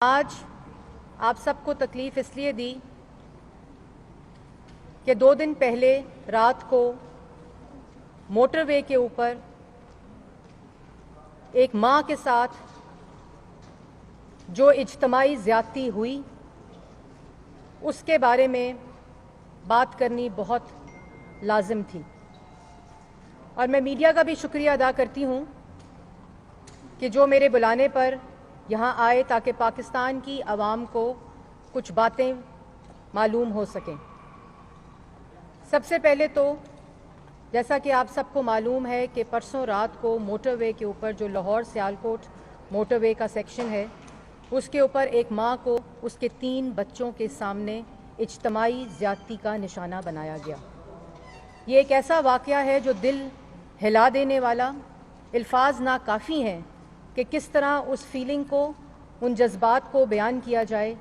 آج آپ سب کو تکلیف اس لیے دی کہ 2 دن پہلے رات کو موٹر وے کے اوپر ایک ماں کے ساتھ جو اجتماعی زیادتی ہوئی اس کے بارے میں بات کرنی بہت لازم تھی، اور میں میڈیا کا بھی شکریہ ادا کرتی ہوں کہ جو میرے بلانے پر یہاں آئے تاکہ پاکستان کی عوام کو کچھ باتیں معلوم ہو سکیں۔ سب سے پہلے تو جیسا کہ آپ سب کو معلوم ہے کہ پرسوں رات کو موٹر وے کے اوپر جو لاہور سیالکوٹ موٹر وے کا سیکشن ہے اس کے اوپر ایک ماں کو اس کے 3 بچوں کے سامنے اجتماعی زیادتی کا نشانہ بنایا گیا۔ یہ ایک ایسا واقعہ ہے جو دل ہلا دینے والا، الفاظ ناکافی ہیں کہ کس طرح اس فیلنگ کو، ان جذبات کو بیان کیا جائے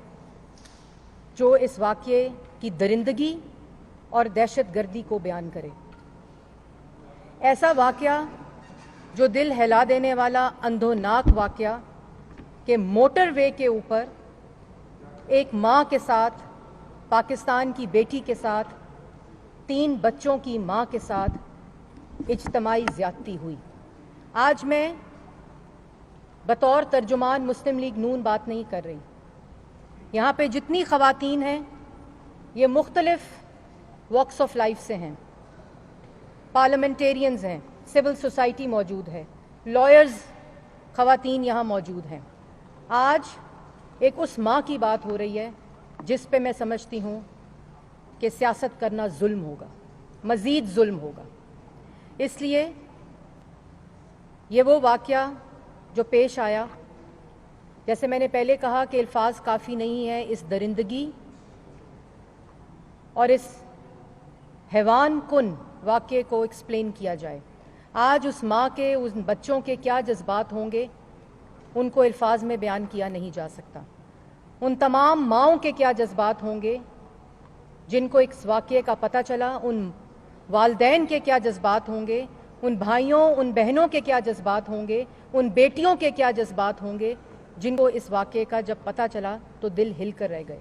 جو اس واقعے کی درندگی اور دہشت گردی کو بیان کرے۔ ایسا واقعہ جو دل ہلا دینے والا اندھوناک واقعہ کہ موٹر وے کے اوپر ایک ماں کے ساتھ، پاکستان کی بیٹی کے ساتھ، 3 بچوں کی ماں کے ساتھ اجتماعی زیادتی ہوئی۔ آج میں بطور ترجمان مسلم لیگ نون بات نہیں کر رہی۔ یہاں پہ جتنی خواتین ہیں یہ مختلف واکس آف لائف سے ہیں، پارلیمنٹیرینز ہیں، سول سوسائٹی موجود ہے، لائرز خواتین یہاں موجود ہیں۔ آج ایک اس ماں کی بات ہو رہی ہے جس پہ میں سمجھتی ہوں کہ سیاست کرنا ظلم ہوگا، مزید ظلم ہوگا۔ اس لیے یہ وہ واقعہ جو پیش آیا، جیسے میں نے پہلے کہا کہ الفاظ کافی نہیں ہے اس درندگی اور اس حیوان کن واقعے کو ایکسپلین کیا جائے۔ آج اس ماں کے، ان بچوں کے کیا جذبات ہوں گے ان کو الفاظ میں بیان کیا نہیں جا سکتا۔ ان تمام ماؤں کے کیا جذبات ہوں گے جن کو اس واقعے کا پتہ چلا، ان والدین کے کیا جذبات ہوں گے، ان بھائیوں، ان بہنوں کے کیا جذبات ہوں گے، ان بیٹیوں کے کیا جذبات ہوں گے جن کو اس واقعے کا جب پتہ چلا تو دل ہل کر رہ گئے۔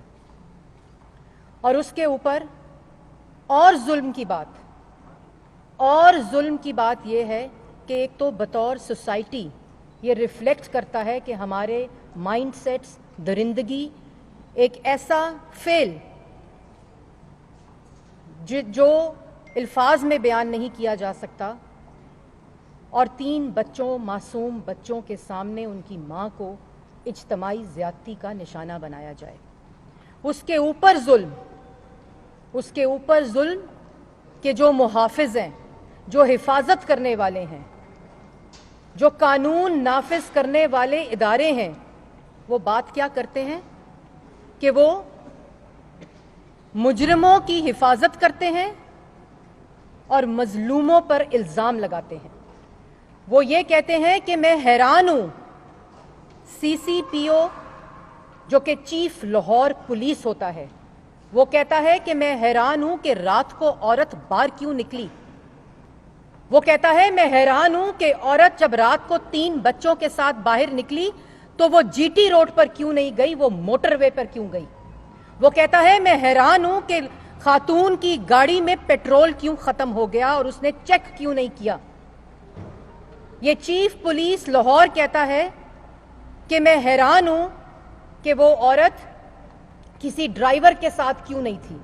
اور اس کے اوپر اور ظلم کی بات یہ ہے کہ ایک تو بطور سوسائٹی یہ ریفلیکٹ کرتا ہے کہ ہمارے مائنڈ سیٹس، درندگی، ایک ایسا فعل جو الفاظ میں بیان نہیں کیا جا سکتا، اور 3 بچوں، معصوم بچوں کے سامنے ان کی ماں کو اجتماعی زیادتی کا نشانہ بنایا جائے۔ اس کے اوپر ظلم کہ جو محافظ ہیں، جو حفاظت کرنے والے ہیں، جو قانون نافذ کرنے والے ادارے ہیں، وہ بات کیا کرتے ہیں کہ وہ مجرموں کی حفاظت کرتے ہیں اور مظلوموں پر الزام لگاتے ہیں۔ وہ یہ کہتے ہیں کہ میں حیران ہوں، سی سی پی او جو کہ چیف لاہور پولیس ہوتا ہے، وہ کہتا ہے کہ میں حیران ہوں کہ رات کو عورت باہر کیوں نکلی۔ وہ کہتا ہے میں حیران ہوں کہ عورت جب رات کو 3 بچوں کے ساتھ باہر نکلی تو وہ جی ٹی روڈ پر کیوں نہیں گئی، وہ موٹر وے پر کیوں گئی۔ وہ کہتا ہے میں حیران ہوں کہ خاتون کی گاڑی میں پیٹرول کیوں ختم ہو گیا اور اس نے چیک کیوں نہیں کیا۔ یہ چیف پولیس لاہور کہتا ہے کہ میں حیران ہوں کہ وہ عورت کسی ڈرائیور کے ساتھ کیوں نہیں تھی۔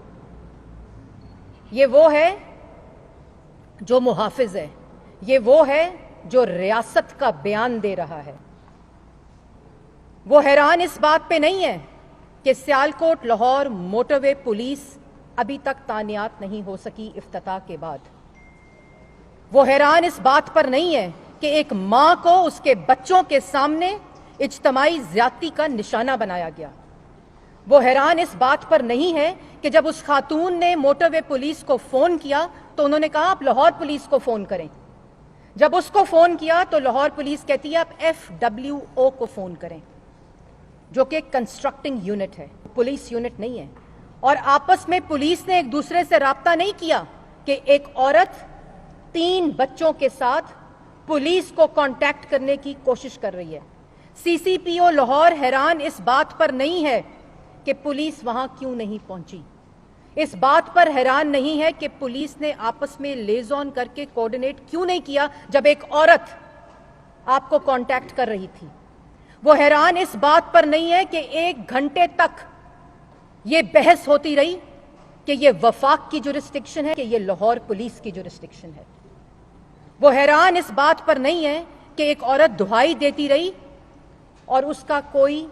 یہ وہ ہے جو محافظ ہے، یہ وہ ہے جو ریاست کا بیان دے رہا ہے۔ وہ حیران اس بات پہ نہیں ہے کہ سیالکوٹ لاہور موٹر وے پولیس ابھی تک تعینات نہیں ہو سکی افتتاح کے بعد۔ وہ حیران اس بات پر نہیں ہے کہ ایک ماں کو اس کے بچوں کے سامنے اجتماعی زیادتی کا نشانہ بنایا گیا۔ وہ حیران اس بات پر نہیں ہے کہ جب اس خاتون نے موٹر وے پولیس کو فون کیا تو انہوں نے کہا آپ لاہور پولیس کو فون کریں۔ جب اس کو فون کیا تو لاہور پولیس کہتی ہے آپ FWO کو فون کریں، جو کہ کنسٹرکٹنگ یونٹ ہے، پولیس یونٹ نہیں ہے۔ اور آپس میں پولیس نے ایک دوسرے سے رابطہ نہیں کیا کہ ایک عورت 3 بچوں کے ساتھ پولیس کو کانٹیکٹ کرنے کی کوشش کر رہی ہے۔ सीसीपीओ लाहौर हैरान इस बात पर नहीं है कि पुलिस वहां क्यों नहीं पहुंची, इस बात पर हैरान नहीं है कि पुलिस ने आपस में लेजॉन करके कोऑर्डिनेट क्यों नहीं किया जब एक औरत आपको कांटेक्ट कर रही थी। वो हैरान इस बात पर नहीं है कि 1 घंटे तक ये बहस होती रही कि ये वफाक की जुरिस्डिक्शन है कि ये लाहौर पुलिस की जुरिस्डिक्शन है। वो हैरान इस बात पर नहीं है कि एक औरत दुहाई देती रही और उसका कोई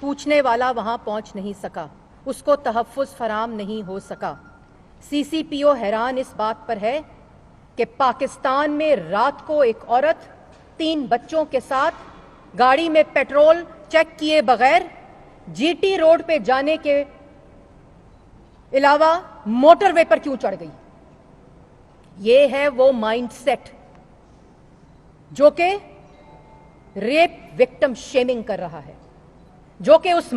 पूछने वाला वहां पहुंच नहीं सका, उसको तहफ़्फ़ुज़ फराम नहीं हो सका। सीसीपीओ हैरान इस बात पर है कि पाकिस्तान में रात को एक औरत 3 बच्चों के साथ गाड़ी में पेट्रोल चेक किए बगैर जीटी रोड पे जाने के अलावा मोटरवे पर क्यों चढ़ गई। ये है वो माइंडसेट जो कि रेप विक्टिम शेमिंग कर रहा है, जो कि उस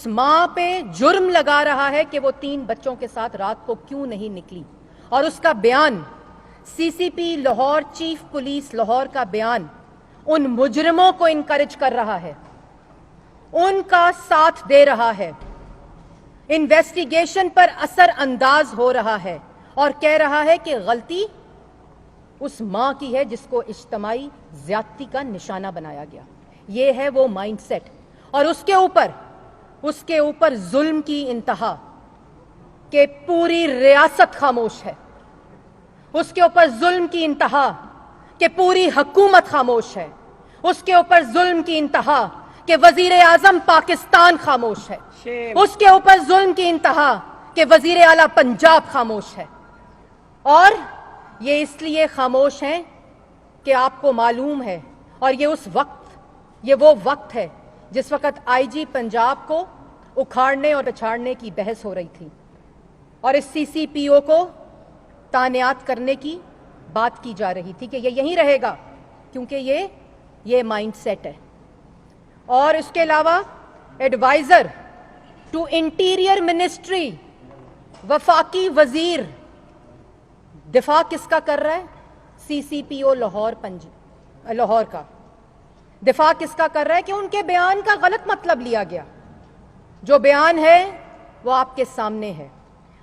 मां पे जुर्म लगा रहा है कि वो 3 बच्चों के साथ रात को क्यों नहीं निकली। और उसका बयान, CCP Lahore, chief police Lahore का बयान उन मुजरिमों को इनकरेज कर रहा है, उनका साथ दे रहा है, इन्वेस्टिगेशन पर असर अंदाज हो रहा है और कह रहा है कि गलती उस मां की है जिसको इज्तिमाई ज्यादती का निशाना बनाया गया। ये है वो माइंडसेट। और उसके ऊपर जुल्म की इंतहा कि पूरी रियासत खामोश है, उसके ऊपर जुल्म की इंतहा कि पूरी हुकूमत खामोश है, उसके ऊपर जुल्म की इंतहा कि वजीर आजम पाकिस्तान खामोश है, उसके ऊपर जुल्म की इंतहा कि वजीर आला पंजाब खामोश है। और ये इसलिए खामोश हैं कि आपको मालूम है, और ये वो वक्त है जिस वक्त आईजी पंजाब को उखाड़ने और पछाड़ने की बहस हो रही थी और इस सीसीपीओ को तानियात करने की बात की जा रही थी कि ये यहीं रहेगा क्योंकि ये माइंडसेट है। और इसके अलावा एडवाइजर टू इंटीरियर मिनिस्ट्री, वफाकी वजीर, दिफा किसका कर रहा है? सीसीपीओ लाहौर का दिफा किसका कर रहा है कि उनके बयान का गलत मतलब लिया गया। जो बयान है वो आपके सामने है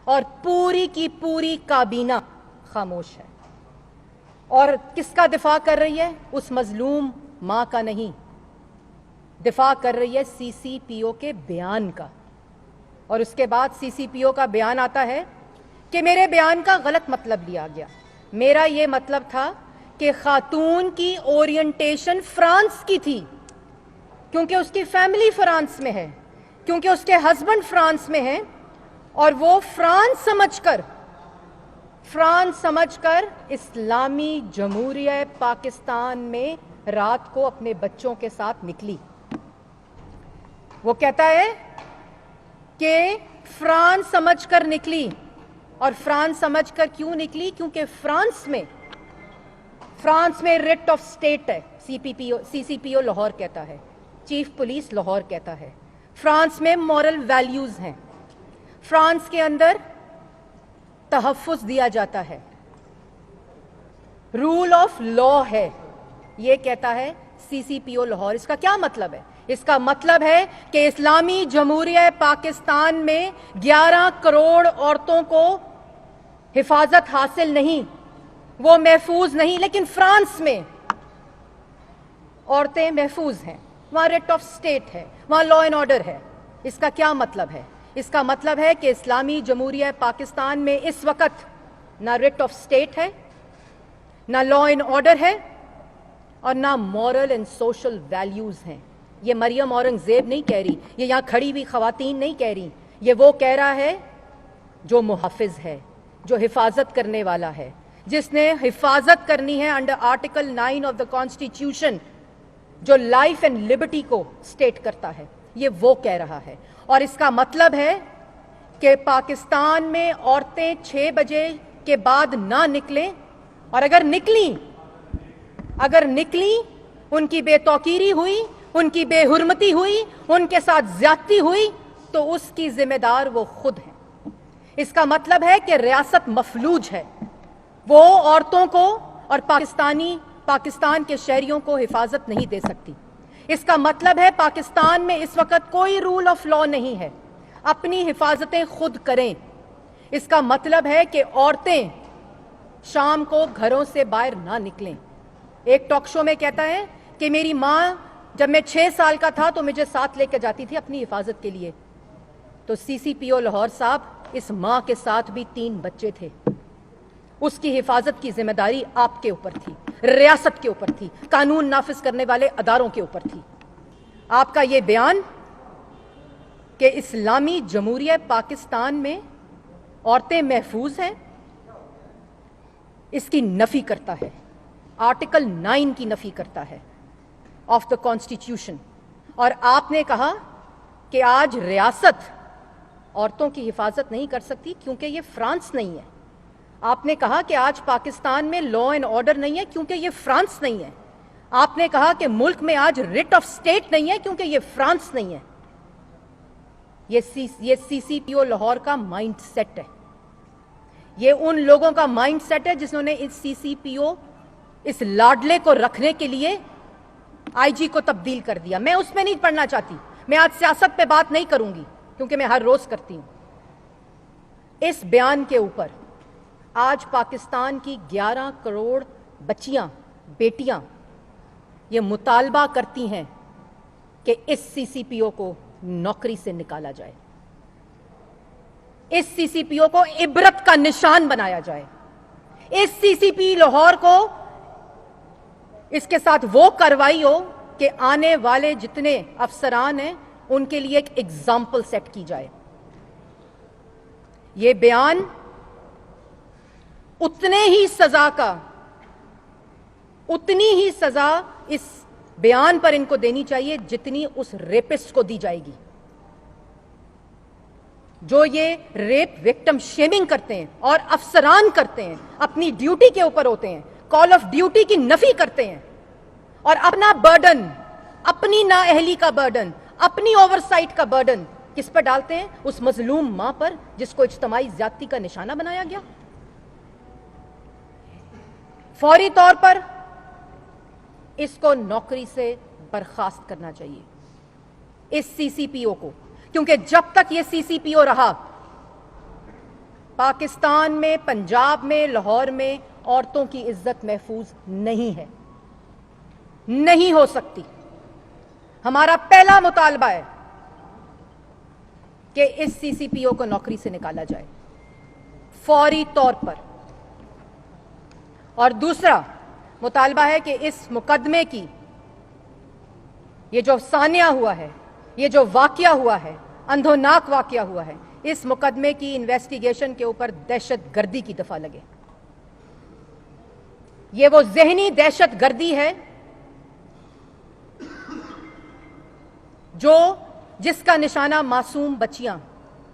और पूरी की पूरी काबीना खामोश है। और किसका दिफा कर रही है? उस मजलूम मां का नहीं, दिफा कर रही है सीसीपीओ के बयान का। और उसके बाद सीसीपीओ का बयान आता है कि मेरे बयान का गलत मतलब लिया गया। मेरा ये मतलब था कि खातून की ओरिएंटेशन फ्रांस की थी क्योंकि उसकी फैमिली फ्रांस में है, क्योंकि उसके हस्बैंड फ्रांस में है और वो फ्रांस समझकर इस्लामी जमहूरिया पाकिस्तान में रात को अपने बच्चों के साथ निकली। वो कहता है कि फ्रांस समझकर निकली। और फ्रांस समझकर क्यों निकली? क्योंकि फ्रांस में रिट ऑफ स्टेट है, सीसीपीओ लाहौर कहता है, चीफ पुलिस लाहौर कहता है। फ्रांस में मॉरल वैल्यूज हैं, फ्रांस के अंदर तहफ़्फ़ुज़ दिया जाता है, रूल ऑफ लॉ है, ये कहता है सीसीपीओ लाहौर। इसका क्या मतलब है? इसका मतलब है कि इस्लामी जमहूरिया पाकिस्तान में 11 करोड़ औरतों को हिफाजत हासिल नहीं, वो महफूज नहीं, लेकिन फ्रांस में औरतें महफूज हैं, वहां रिट ऑफ स्टेट है, वहां लॉ एंड ऑर्डर है। इसका क्या मतलब है? इसका मतलब है कि इस्लामी जमहूरिया पाकिस्तान में इस वक्त ना रिट ऑफ स्टेट है, ना लॉ एंड ऑर्डर है और ना मॉरल एंड सोशल वैल्यूज हैं। ये मरियम औरंगजेब नहीं कह रही, ये यहां खड़ी हुई खवातीन नहीं कह रही, ये वो कह रहा है जो मुहाफिज है, जो हिफाजत करने वाला है, जिसने हिफाजत करनी है under article 9 of the constitution, जो लाइफ एंड लिबर्टी को स्टेट करता है, ये वो कह रहा है। और इसका मतलब है कि पाकिस्तान में औरतें 6 बजे के बाद ना निकलें, और अगर निकली उनकी बेतौकीरी हुई, उनकी बेहुरमती हुई, उनके साथ ज्यादती हुई, तो उसकी जिम्मेदार वो खुद है। इसका मतलब है कि रियासत मफलूज है, वो औरतों को और पाकिस्तानी पाकिस्तान के शहरियों को हिफाजत नहीं दे सकती। इसका मतलब है पाकिस्तान में इस वक्त कोई रूल ऑफ लॉ नहीं है, अपनी हिफाजतें खुद करें। इसका मतलब है कि औरतें शाम को घरों से बाहर ना निकलें। एक टॉक शो में कहता है कि मेरी माँ जब मैं 6 साल का था तो मुझे साथ लेकर जाती थी अपनी हिफाजत के लिए। तो सीसीपीओ लाहौर साहब, इस माँ के साथ भी 3 बच्चे थे। उसकी हिफाजत की जिम्मेदारी आपके ऊपर थी, रियासत के ऊपर थी, कानून नाफिज करने वाले अदारों के ऊपर थी। आपका ये बयान कि इस्लामी जमहूरिया पाकिस्तान में औरतें महफूज हैं, इसकी नफी करता है, आर्टिकल 9 की नफी करता है ऑफ द कॉन्स्टिट्यूशन। और आपने कहा कि आज रियासत औरतों की हिफाजत नहीं कर सकती क्योंकि ये फ्रांस नहीं है। आपने कहा कि आज पाकिस्तान में लॉ एंड ऑर्डर नहीं है क्योंकि ये फ्रांस नहीं है। आपने कहा कि मुल्क में आज रिट ऑफ स्टेट नहीं है क्योंकि ये फ्रांस नहीं है। ये सीसीपीओ लाहौर का माइंड सेट है। ये उन लोगों का माइंड सेट है जिन्होंने इस सीसीपीओ, इस लाडले को रखने के लिए आईजी को तब्दील कर दिया। मैं उसमें नहीं पढ़ना चाहती, मैं आज सियासत पे बात नहीं करूंगी क्योंकि मैं हर रोज करती हूं। इस बयान के ऊपर आज पाकिस्तान की 11 करोड़ बच्चियां, बेटियां ये मुतालबा करती हैं कि इस सीसीपीओ को नौकरी से निकाला जाए, इस सीसीपीओ को इबरत का निशान बनाया जाए, इस सीसीपी लाहौर को इसके साथ वो कार्रवाई हो कि आने वाले जितने अफसरान हैं उनके लिए एक एग्जाम्पल सेट की जाए। ये बयान उतनी ही सजा इस बयान पर इनको देनी चाहिए जितनी उस रेपिस्ट को दी जाएगी जो ये रेप विक्टिम शेमिंग करते हैं और अफसरान करते हैं, अपनी ड्यूटी के ऊपर होते हैं, कॉल ऑफ ड्यूटी की नफी करते हैं और अपना बर्डन, अपनी नाअहली का बर्डन, अपनी ओवरसाइट का बर्डन किस पर डालते हैं? उस मजलूम मां पर जिसको इज्तिमाई ज्यादती का निशाना बनाया गया। फौरी तौर पर इसको नौकरी से बर्खास्त करना चाहिए, इस सीसीपीओ को, क्योंकि जब तक ये सीसीपीओ रहा पाकिस्तान में, पंजाब में, लाहौर में औरतों की इज्जत महफूज नहीं है, नहीं हो सकती। हमारा पहला मुतालबा है कि इस सीसीपीओ को नौकरी से निकाला जाए फौरी तौर पर। और दूसरा मुतालबा है कि इस मुकदमे की, ये जो सानिया हुआ है, ये जो वाकया हुआ है, अंधोनाक वाकया हुआ है, इस मुकदमे की इन्वेस्टिगेशन के ऊपर दहशतगर्दी की दफा लगे। ये वो जहनी दहशतगर्दी है जिसका निशाना मासूम बच्चियां,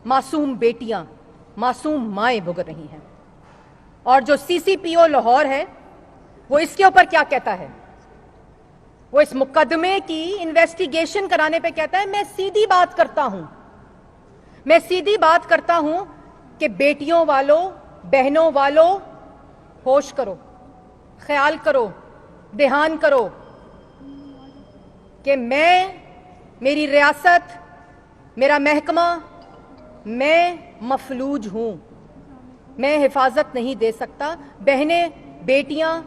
मासूम बेटियां, मासूम माएं भुगत रही हैं। और जो सीसीपीओ लाहौर है वो इसके ऊपर क्या कहता है? वो इस मुकदमे की इन्वेस्टिगेशन कराने पे कहता है मैं सीधी बात करता हूं कि बेटियों वालों, बहनों वालों, होश करो, ख्याल करो, ध्यान करो कि मेरी रियासत, मेरा महकमा, मैं मफलूज हूं, मैं हिफाजत नहीं दे सकता। बहनें, बेटियां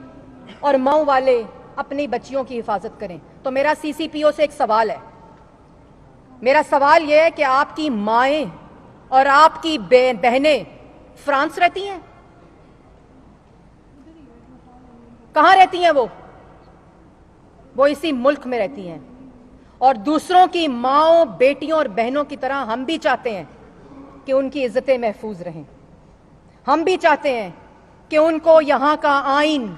और माओ वाले अपनी बच्चियों की हिफाजत करें। तो मेरा सीसीपीओ से एक सवाल है, मेरा सवाल यह है कि आपकी माएं और आपकी बहनें फ्रांस रहती हैं? कहां रहती हैं? वो इसी मुल्क में रहती हैं। और दूसरों की माओं, बेटियों और बहनों की तरह हम भी चाहते हैं कि उनकी इज्जतें महफूज रहें। हम भी चाहते हैं कि उनको यहां का आइन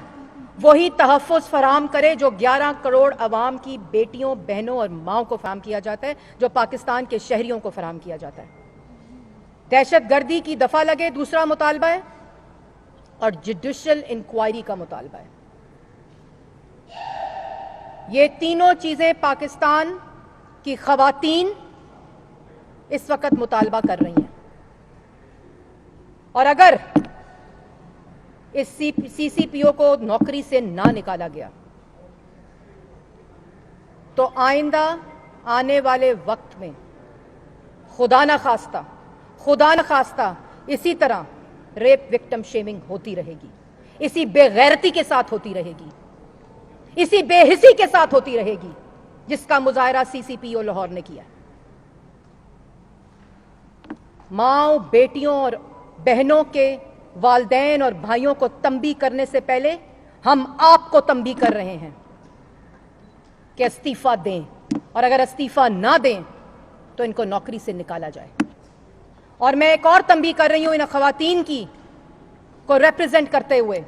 वही तहफ़्फ़ुज़ फराहम करे जो 11 करोड़ अवाम की बेटियों, बहनों और माओं को फराहम किया जाता है, जो पाकिस्तान के शहरियों को फराहम किया जाता है। दहशतगर्दी की दफा लगे, दूसरा मुतालबा है, और जुडिशियल इंक्वायरी का मुतालबा है। ये तीनों चीजें पाकिस्तान की खवातीन इस वक्त मुतालबा कर रही हैं। और अगर इस सीसीपीओ को नौकरी से ना निकाला गया तो आइंदा आने वाले वक्त में खुदा न खास्ता इसी तरह रेप विक्टिम शेमिंग होती रहेगी, इसी बेगैरती के साथ होती रहेगी, इसी बेहिसी के साथ होती रहेगी जिसका मुजाहरा सीसीपीओ लाहौर ने किया। माओ, बेटियों और बहनों के वालदैन और भाइयों को तंबी करने से पहले हम आपको तंबी कर रहे हैं कि इस्तीफा दें, और अगर इस्तीफा ना दें तो इनको नौकरी से निकाला जाए। और मैं एक और तंबी कर रही हूं इन खवातीन की को रिप्रेजेंट करते हुए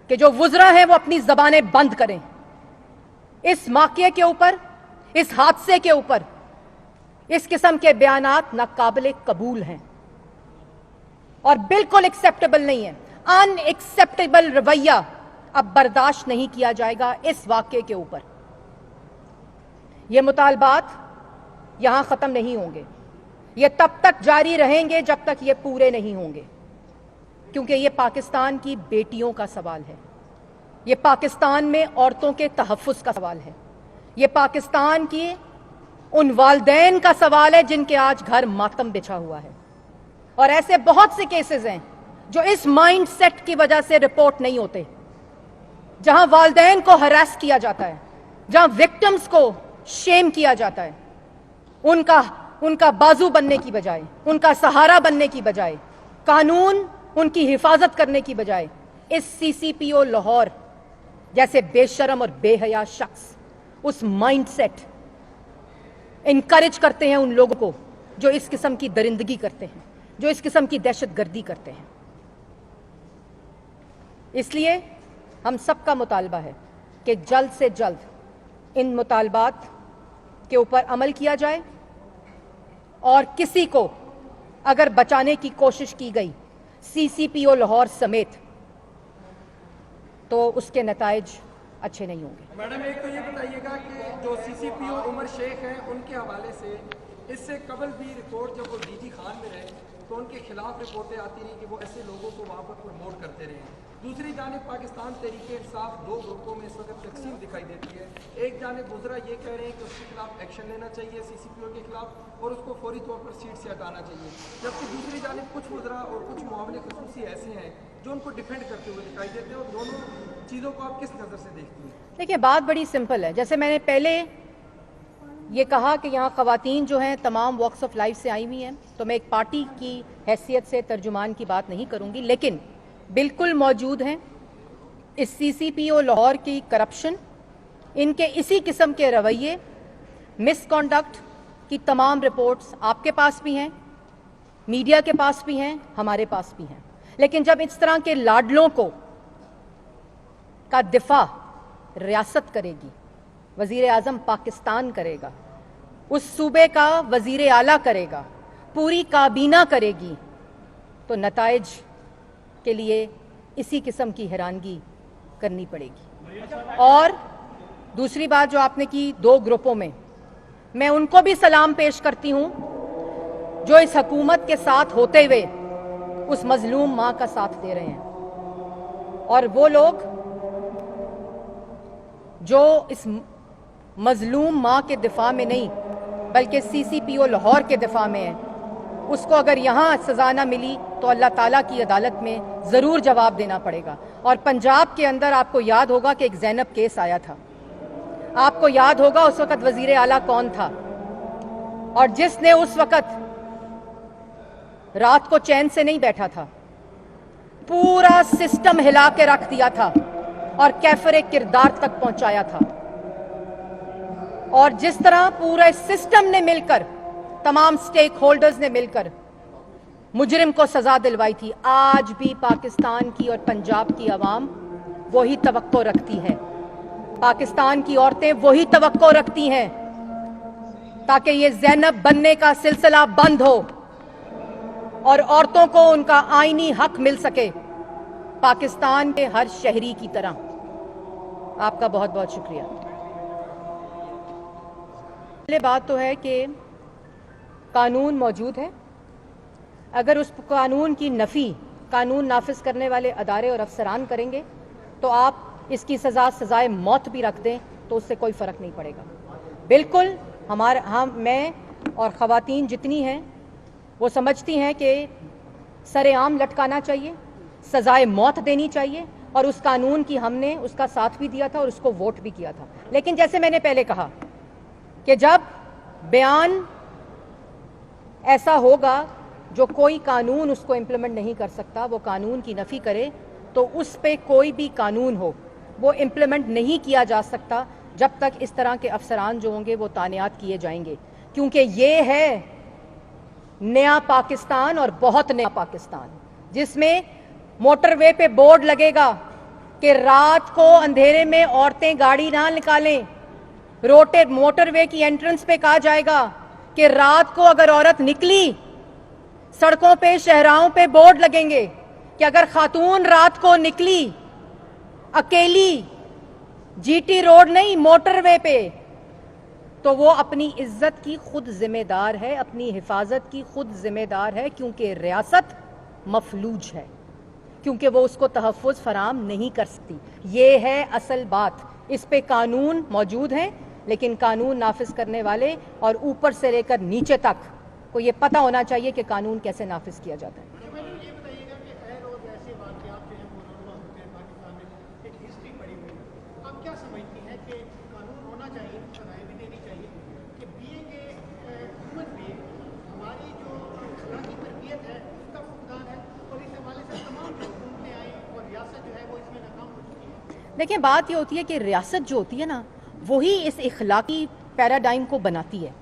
कि जो वुज़रा हैं वो अपनी जबानें बंद करें। इस वाक़ये के ऊपर, इस हादसे के ऊपर इस किस्म के बयानात नाकाबिले कबूल हैं और बिल्कुल एक्सेप्टेबल नहीं है। अनएक्सेप्टेबल रवैया अब बर्दाश्त नहीं किया जाएगा इस वाक़ये के ऊपर। ये मुतालबात यहां खत्म नहीं होंगे, ये तब तक जारी रहेंगे जब तक ये पूरे नहीं होंगे, क्योंकि ये पाकिस्तान की बेटियों का सवाल है, ये पाकिस्तान में औरतों के तहफ़्फ़ुज़ का सवाल है, ये पाकिस्तान की उन वालदैन का सवाल है जिनके आज घर मातम बिछा हुआ है। और ऐसे बहुत से केसेस हैं जो इस माइंड सेट की वजह से रिपोर्ट नहीं होते, जहां वालदैन को हरास किया जाता है, जहां विक्टिम्स को शेम किया जाता है, उनका बाजू बनने की बजाय, उनका सहारा बनने की बजाय, कानून उनकी हिफाजत करने की बजाय इस सीसीपीओ लाहौर जैसे बेशरम और बेहया शख्स उस माइंडसेट इनकरेज करते हैं उन लोगों को जो इस किस्म की दरिंदगी करते हैं, जो इस किस्म की दहशतगर्दी करते हैं। इसलिए हम सबका मुतालबा है कि जल्द से जल्द इन मुतालबात के ऊपर अमल किया जाए और किसी को अगर बचाने की कोशिश की गई सीसीपीओ लाहौर समेत तो उसके नताइज अच्छे नहीं होंगे। मैडम, एक तो ये बताइएगा कि जो सीसीपीओ उमर शेख हैं उनके हवाले से इससे कबल भी रिपोर्ट जब वो डीजी खान में रहे तो उनके खिलाफ रिपोर्टें आती रही कि वो ऐसे लोगों को वहाँ पर प्रमोट करते रहे। दूसरी जानिब पाकिस्तान तहरीक इंसाफ दो ग्रुपों में इस वक्त तकसीम दिखाई देती है। एक जानिब वुज़रा ये कह रहे हैं कि उसके खिलाफ एक्शन लेना चाहिए सीसीपीओ के खिलाफ और उसको फौरी तौर पर सीट से हटाना चाहिए, जबकि दूसरी जानिब कुछ वुज़रा और कुछ मुआवने खसूसी ऐसे हैं जो उनको डिफेंड करते हुए दिखाई देते हैं। और दोनों चीज़ों को आप किस नज़र से देखती हैं? देखिए, बात बड़ी सिंपल है। जैसे मैंने पहले ये कहा कि यहाँ ख़वातीन जो हैं तमाम वॉक्स ऑफ लाइफ से आई हुई हैं, तो मैं एक पार्टी की हैसियत से तर्जुमान की बात नहीं करूँगी, लेकिन बिल्कुल मौजूद हैं। इस सीसीपीओ लाहौर की करप्शन, इनके इसी किस्म के रवैये, मिसकॉन्डक्ट की तमाम रिपोर्ट्स आपके पास भी हैं, मीडिया के पास भी हैं, हमारे पास भी हैं। लेकिन जब इस तरह के लाडलों का दिफा रियासत करेगी, वज़ीर आज़म पाकिस्तान करेगा, उस सूबे का वज़ीर आला करेगा, पूरी काबीना करेगी, तो नताइज के लिए इसी किस्म की हैरानगी करनी पड़ेगी। और दूसरी बात जो आपने की दो ग्रुपों में, मैं उनको भी सलाम पेश करती हूं जो इस हुकूमत के साथ होते हुए उस मजलूम मां का साथ दे रहे हैं। और वो लोग जो इस मजलूम मां के दिफा में नहीं बल्कि सीसीपीओ लाहौर के दिफा में है, उसको अगर यहाँ सज़ा ना मिली तो अल्लाह ताला की अदालत में ज़रूर जवाब देना पड़ेगा। और पंजाब के अंदर आपको याद होगा कि एक ज़ैनब केस आया था, आपको याद होगा उस वक़्त वज़ीर आला कौन था, और जिसने उस वक़्त रात को चैन से नहीं बैठा था, पूरा सिस्टम हिला के रख दिया था और कैफरे किरदार तक पहुंचाया था। और जिस तरह पूरे सिस्टम ने मिलकर, तमाम स्टेक होल्डर्स ने मिलकर मुजरिम को सजा दिलवाई थी, आज भी पाकिस्तान की और पंजाब की आवाम वही तवक्को रखती है, पाकिस्तान की औरतें वही तवक्को रखती हैं ताकि ये ज़ैनब बनने का सिलसिला बंद हो और औरतों को उनका आईनी हक मिल सके पाकिस्तान के हर शहरी की तरह। आपका बहुत बहुत शुक्रिया। पहले बात तो है कि कानून मौजूद है, अगर उस कानून की नफ़ी कानून नाफिज करने वाले अदारे और अफसरान करेंगे तो आप इसकी सज़ा सज़ाए मौत भी रख दें तो उससे कोई फ़र्क नहीं पड़ेगा। बिल्कुल मैं और ख़वातीन जितनी हैं वो समझती हैं कि सरेआम लटकाना चाहिए, सज़ाए मौत देनी चाहिए, और उस कानून की हमने उसका साथ भी दिया था और उसको वोट भी किया था। लेकिन जैसे मैंने पहले कहा कि जब बयान ऐसा होगा जो कोई कानून उसको इम्प्लीमेंट नहीं कर सकता, वो कानून की नफ़ी करे, तो उस पे कोई भी कानून हो वो इम्प्लीमेंट नहीं किया जा सकता जब तक इस तरह के अफसरान जो होंगे वो तानियात किए जाएंगे। क्योंकि ये है नया पाकिस्तान, और बहुत नया पाकिस्तान, जिसमें मोटरवे पे बोर्ड लगेगा कि रात को अंधेरे में औरतें गाड़ी ना निकालें। मोटरवे की एंट्रेंस पे कहा जाएगा कि रात को अगर औरत निकली, सड़कों पे शहराओं पे बोर्ड लगेंगे कि अगर खातून रात को निकली अकेली, जीटी रोड नहीं मोटरवे पे, तो वो अपनी इज्जत की खुद जिम्मेदार है, अपनी हिफाजत की खुद जिम्मेदार है, क्योंकि रियासत मफलूज है, क्योंकि वो उसको तहफ़्फ़ुज़ फराम नहीं कर सकती। ये है असल बात। इस पे कानून मौजूद हैं, लेकिन कानून नाफिज करने वाले और ऊपर से लेकर नीचे तक को ये पता होना चाहिए कि कानून कैसे नाफिज किया जाता है। क्या समझती हैं कि कानून होना चाहिए, सजाएं भी देनी चाहिए कि बीइंग ए ह्यूमन बीइंग हमारी जो अखलाकी तरबियत है उसका फुकदान है, और इस हवाले से तमाम जो हुकूमतें आई और रियासत जो है वो इसमें नाकाम हो चुकी है। देखिए, बात ये होती है कि रियासत जो होती है ना, वही इस इखलाकी पैराडाइम को बनाती है,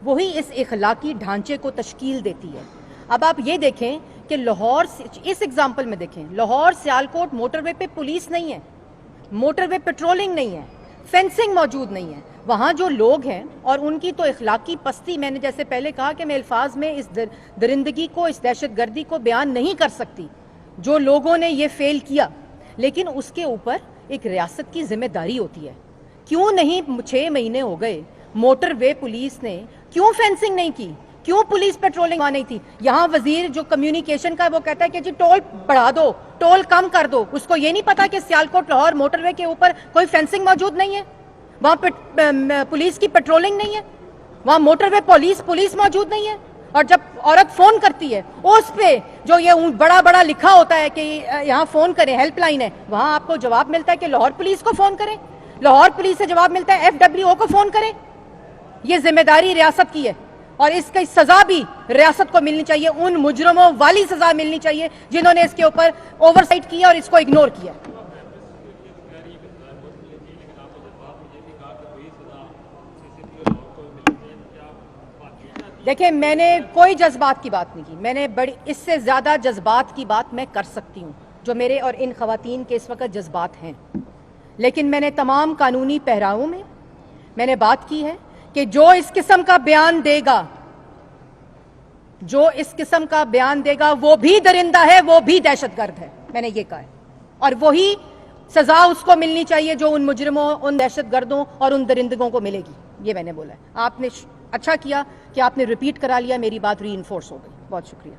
वही इस इखलाकी ढांचे को तश्कील देती है। अब आप ये देखें कि लाहौर, इस एग्जाम्पल में देखें, लाहौर सियालकोट मोटरवे पे पुलिस नहीं है, मोटरवे पेट्रोलिंग नहीं है, फेंसिंग मौजूद नहीं है। वहाँ जो लोग हैं और उनकी तो इखलाकी पस्ती, मैंने जैसे पहले कहा कि मैं अल्फाज में इस दरिंदगी को, इस दहशतगर्दी को बयान नहीं कर सकती जो लोगों ने ये फेल किया, लेकिन उसके ऊपर एक रियासत की जिम्मेदारी होती है। क्यों नहीं 6 महीने हो गए, मोटरवे पुलिस ने क्यों फेंसिंग नहीं की, क्यों पुलिस पेट्रोलिंग वहां नहीं थी? यहाँ वजीर जो कम्युनिकेशन का वो कहता है कि जी टोल बढ़ा दो, टोल कम कर दो। उसको ये नहीं पता कि सियालकोट लाहौर मोटरवे के ऊपर कोई फेंसिंग मौजूद नहीं है, वहां पुलिस की पेट्रोलिंग नहीं है, वहां मोटरवे पुलिस मौजूद नहीं है। और जब औरत फोन करती है उस पे जो ये बड़ा बड़ा लिखा होता है कि यहाँ फोन करें, हेल्पलाइन है, वहां आपको जवाब मिलता है कि लाहौर पुलिस को फोन करें, लाहौर पुलिस से जवाब मिलता है FWO को फोन करें। ये जिम्मेदारी रियासत की है और इसकी सजा भी रियासत को मिलनी चाहिए, उन मुजरमों वाली सजा मिलनी चाहिए जिन्होंने इसके ऊपर ओवरसाइट किया और इसको इग्नोर किया। देखिए, मैंने कोई जज्बात की बात नहीं की, मैंने बड़ी इससे ज्यादा जज्बात की बात मैं कर सकती हूँ जो मेरे और इन खवातीन के इस वक्त जज्बात हैं, लेकिन मैंने तमाम कानूनी पहरावों में मैंने बात की है कि जो इस किस्म का बयान देगा, जो इस किस्म का बयान देगा वो भी दरिंदा है, वो भी दहशतगर्द है, मैंने ये कहा है। और वही सजा उसको मिलनी चाहिए जो उन मुजरिमों, उन दहशतगर्दों और उन दरिंदगों को मिलेगी, ये मैंने बोला है। आपने अच्छा किया कि आपने रिपीट करा लिया, मेरी बात रीइंफोर्स हो गई। बहुत शुक्रिया।